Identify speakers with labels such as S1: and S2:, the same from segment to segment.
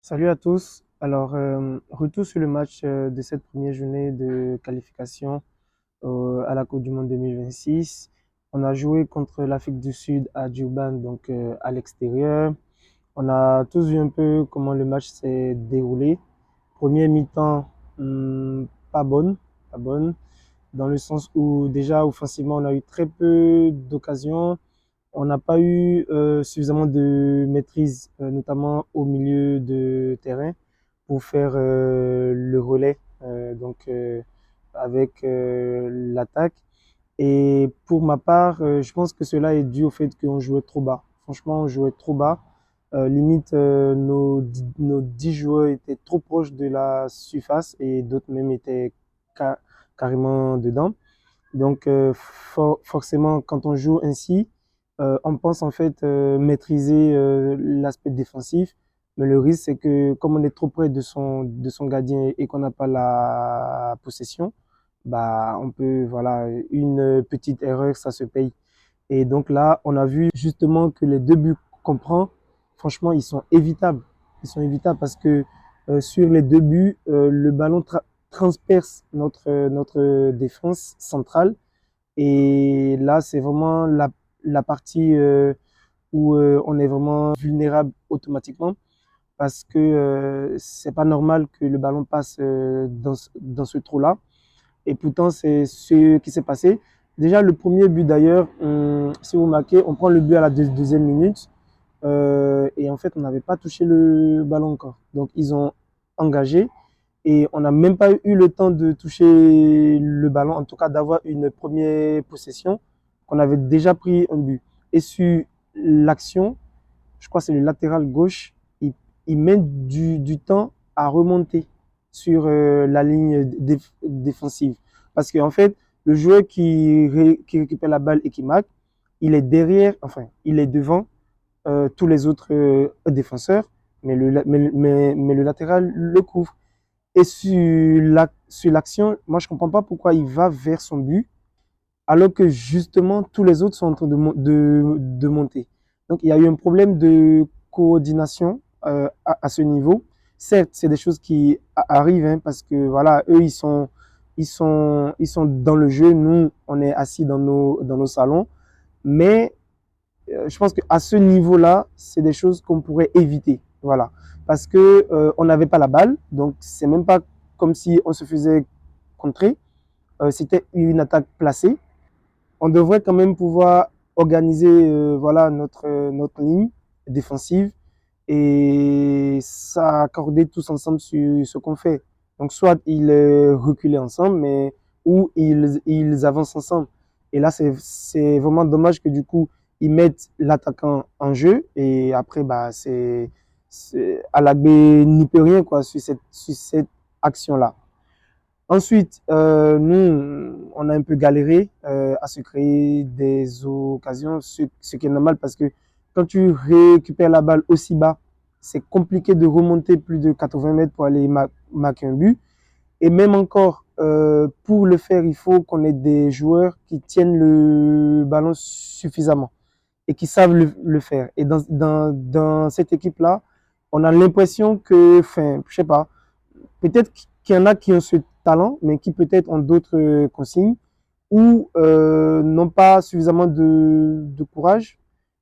S1: Salut à tous. Alors, retour sur le match de cette première journée de qualification à la Coupe du Monde 2026. On a joué contre l'Afrique du Sud à Durban, donc à l'extérieur. On a tous vu un peu comment le match s'est déroulé. Première mi-temps, pas bonne, pas bonne, dans le sens où déjà offensivement, on a eu très peu d'occasions. On n'a pas eu suffisamment de maîtrise, notamment au milieu de terrain, pour faire le relais avec l'attaque. Et pour ma part, je pense que cela est dû au fait qu'on jouait trop bas. Franchement, on jouait trop bas. Limite, nos 10 joueurs étaient trop proches de la surface et d'autres même étaient ca- carrément dedans. Donc, forcément, quand on joue ainsi, on pense en fait maîtriser l'aspect défensif, mais le risque, c'est que comme on est trop près de son gardien et qu'on n'a pas la possession, bah, on peut, voilà, une petite erreur, ça se paye. Et donc là, on a vu justement que les deux buts qu'on prend, franchement, ils sont évitables. Ils sont évitables parce que sur les deux buts, le ballon transperce notre défense centrale. Et là, c'est vraiment la partie où on est vraiment vulnérable automatiquement parce que c'est pas normal que le ballon passe dans ce trou-là. Et pourtant, c'est ce qui s'est passé. Déjà, le premier but d'ailleurs, si vous marquez, on prend le but à la deuxième minute. Et en fait, on n'avait pas touché le ballon encore. Donc, ils ont engagé et on n'a même pas eu le temps de toucher le ballon, en tout cas d'avoir une première possession, qu'on avait déjà pris un but. Et sur l'action, je crois que c'est le latéral gauche, il met du temps à remonter sur la ligne défensive. Parce qu'en fait, le joueur qui récupère la balle et qui marque, il est derrière, enfin, il est devant tous les autres défenseurs, mais le latéral le couvre. Et sur l'action, moi je ne comprends pas pourquoi il va vers son but, alors que justement tous les autres sont en train de monter. Donc il y a eu un problème de coordination à ce niveau. Certes, c'est des choses qui arrivent hein, parce que voilà, eux ils sont dans le jeu, nous on est assis dans nos salons, mais je pense qu'à ce niveau-là, c'est des choses qu'on pourrait éviter. Voilà. Parce que on n'avait pas la balle, donc c'est même pas comme si on se faisait contrer. C'était une attaque placée. On devrait quand même pouvoir organiser voilà, notre ligne défensive et s'accorder tous ensemble sur ce qu'on fait. Donc, soit ils reculaient ensemble, mais ou ils avancent ensemble. Et là, c'est vraiment dommage que du coup, ils mettent l'attaquant en jeu et après, bah, Alagbe n'y peut rien quoi, sur cette action-là. Ensuite, nous, on a un peu galéré à se créer des occasions, ce qui est normal parce que quand tu récupères la balle aussi bas, c'est compliqué de remonter plus de 80 mètres pour aller marquer un but. Et même encore, pour le faire, il faut qu'on ait des joueurs qui tiennent le ballon suffisamment et qui savent le faire. Et dans cette équipe-là, on a l'impression que, enfin, je sais pas, peut-être qu'il y en a qui ont ce talent, mais qui peut-être ont d'autres consignes ou n'ont pas suffisamment de courage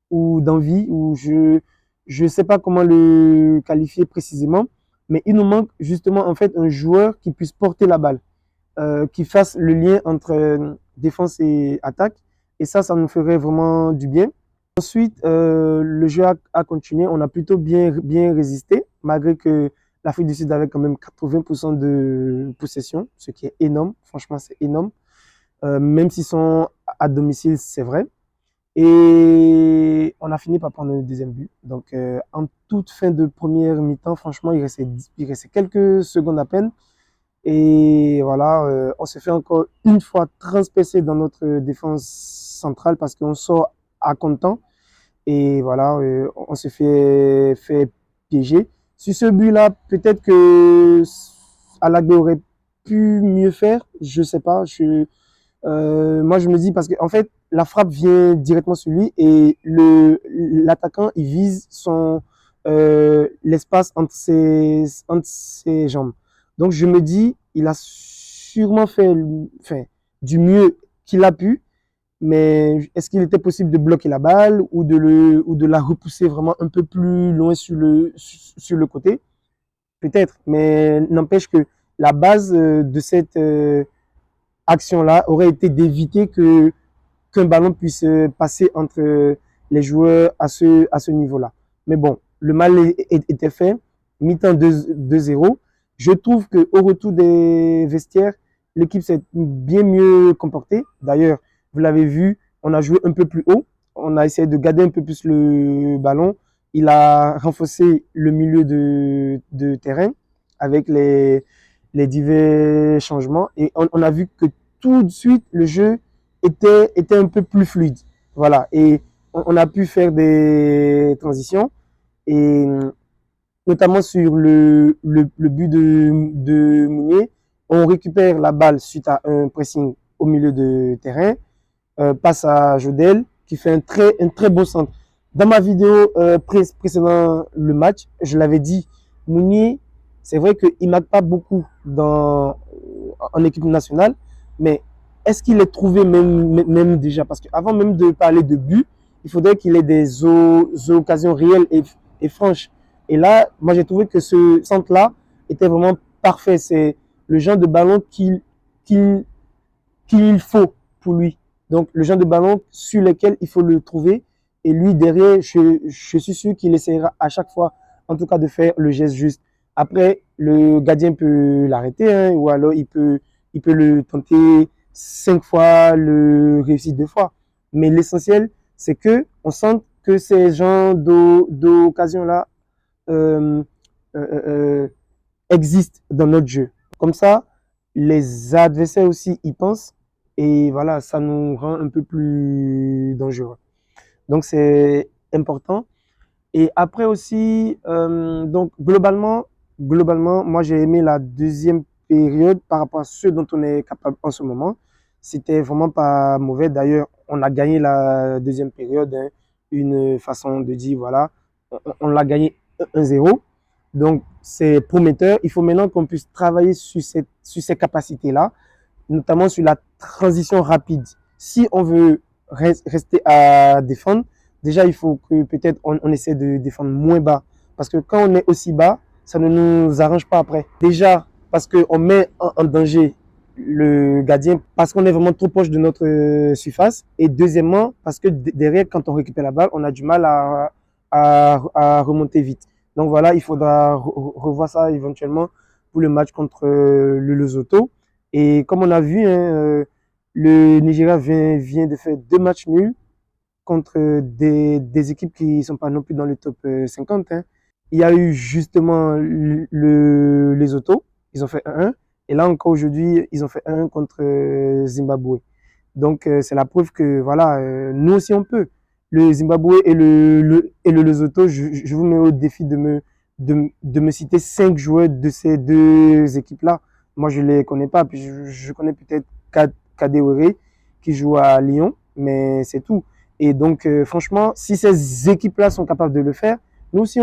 S1: ou d'envie, ou je ne sais pas comment le qualifier précisément, mais il nous manque justement en fait un joueur qui puisse porter la balle, qui fasse le lien entre défense et attaque, et ça nous ferait vraiment du bien. Ensuite, le jeu a continué. On a plutôt bien résisté, malgré que l'Afrique du Sud avait quand même 80% de possession, ce qui est énorme. Franchement, c'est énorme. Même s'ils sont à domicile, c'est vrai. Et on a fini par prendre le deuxième but. Donc, en toute fin de première mi-temps, franchement, il restait quelques secondes à peine. Et voilà, on se fait encore une fois transpercer dans notre défense centrale parce qu'on sort à comptant. Et voilà, on se fait piéger. Sur ce but-là, peut-être que Alagbe aurait pu mieux faire. Je sais pas. Moi, je me dis parce que en fait, la frappe vient directement sur lui et l'attaquant, il vise l'espace entre ses jambes. Donc je me dis, il a sûrement fait enfin, du mieux qu'il a pu, mais est-ce qu'il était possible de bloquer la balle ou de la repousser vraiment un peu plus loin sur le côté? Peut-être, mais n'empêche que la base de cette action-là aurait été d'éviter qu'un ballon puisse passer entre les joueurs à ce niveau-là. Mais bon, le mal était fait, mi-temps 2-0. Je trouve qu'au retour des vestiaires, l'équipe s'est bien mieux comportée. D'ailleurs, vous l'avez vu, on a joué un peu plus haut, on a essayé de garder un peu plus le ballon. Il a renforcé le milieu de terrain avec les divers changements et on a vu que tout de suite le jeu était un peu plus fluide. Voilà, et on a pu faire des transitions et notamment sur le but de Mounier, on récupère la balle suite à un pressing au milieu de terrain, passe à Jodel qui fait un très beau centre. Dans ma vidéo précédant le match, je l'avais dit, Mounier, c'est vrai qu'il ne marque pas beaucoup en équipe nationale, mais est-ce qu'il est trouvé même déjà? Parce qu'avant même de parler de but, il faudrait qu'il ait des occasions réelles et franches. Et là, moi j'ai trouvé que ce centre-là était vraiment parfait. C'est le genre de ballon qu'il faut pour lui. Donc le genre de ballon sur lequel il faut le trouver. Et lui, derrière, je suis sûr qu'il essaiera à chaque fois, en tout cas, de faire le geste juste. Après, le gardien peut l'arrêter, hein, ou alors il peut le tenter 5 fois, le réussir 2 fois. Mais l'essentiel, c'est que on sente que ces genres d'occasions-là euh, euh, euh, existent dans notre jeu. Comme ça, les adversaires aussi y pensent et voilà, ça nous rend un peu plus dangereux. Donc c'est important. Et après aussi, donc globalement, moi j'ai aimé la deuxième période par rapport à ce dont on est capable en ce moment. C'était vraiment pas mauvais. D'ailleurs, on a gagné la deuxième période, hein, une façon de dire, voilà, on l'a gagné 1-0. Donc c'est prometteur. Il faut maintenant qu'on puisse travailler sur ces capacités-là, notamment sur la transition rapide. Si on veut rester à défendre, déjà, il faut que peut-être on essaie de défendre moins bas. Parce que quand on est aussi bas, ça ne nous arrange pas après. Déjà, parce qu'on met en danger le gardien, parce qu'on est vraiment trop proche de notre surface. Et deuxièmement, parce que derrière, quand on récupère la balle, on a du mal à remonter vite. Donc voilà, il faudra revoir ça éventuellement pour le match contre le Lesotho. Et comme on a vu, hein, le Nigeria vient de faire 2 matchs nuls contre des équipes qui ne sont pas non plus dans le top 50. Hein. Il y a eu justement les Autos, ils ont fait 1-1. Et là encore aujourd'hui, ils ont fait 1-1 contre Zimbabwe. Donc c'est la preuve que voilà, nous aussi on peut. Le Zimbabwe et le Lesotho, je vous mets au défi de me citer 5 joueurs de ces 2 équipes-là. Moi je ne les connais pas, puis je connais peut-être Kadewere qui joue à Lyon, mais c'est tout. Et donc, franchement, si ces équipes-là sont capables de le faire, nous aussi,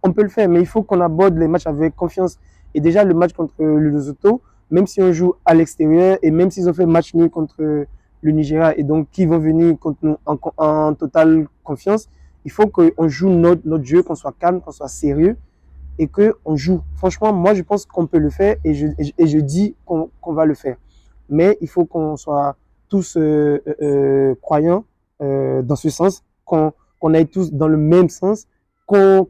S1: on peut le faire. Mais il faut qu'on aborde les matchs avec confiance. Et déjà, le match contre le Lesotho, même si on joue à l'extérieur et même s'ils ont fait match nul contre le Nigeria et donc qui vont venir contre nous en totale confiance, il faut qu'on joue notre jeu, qu'on soit calme, qu'on soit sérieux et qu'on joue. Franchement, moi, je pense qu'on peut le faire et je dis qu'on va le faire. Mais il faut qu'on soit tous croyants dans ce sens, qu'on aille tous dans le même sens, qu'on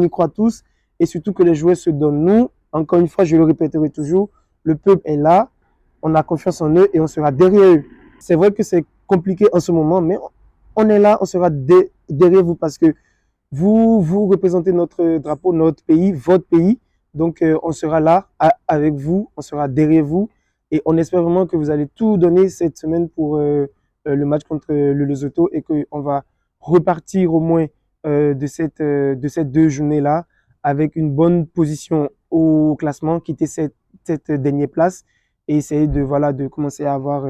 S1: y croit tous et surtout que les joueurs se donnent. Nous, encore une fois, je le répéterai toujours, le peuple est là, on a confiance en eux et on sera derrière eux. C'est vrai que c'est compliqué en ce moment, mais on est là, on sera derrière vous parce que vous représentez notre drapeau, notre pays, votre pays. Donc, on sera là avec vous, on sera derrière vous. Et on espère vraiment que vous allez tout donner cette semaine pour le match contre le Lesotho et qu'on va repartir au moins de cette 2 journées-là avec une bonne position au classement, quitter cette dernière place et essayer de, voilà, de commencer à avoir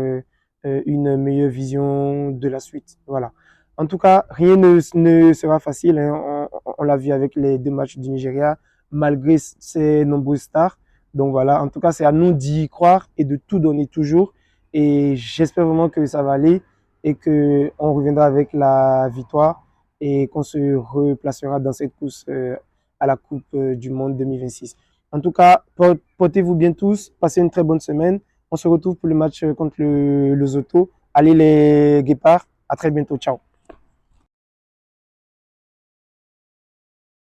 S1: une meilleure vision de la suite. Voilà. En tout cas, rien ne sera facile. Hein. on l'a vu avec les 2 matchs du Nigeria, malgré ses nombreuses stars. Donc voilà, en tout cas, c'est à nous d'y croire et de tout donner toujours. Et j'espère vraiment que ça va aller et qu'on reviendra avec la victoire et qu'on se replacera dans cette course à la Coupe du Monde 2026. En tout cas, portez-vous bien tous, passez une très bonne semaine. On se retrouve pour le match contre le Lesotho. Allez les Guépards, à très bientôt, ciao.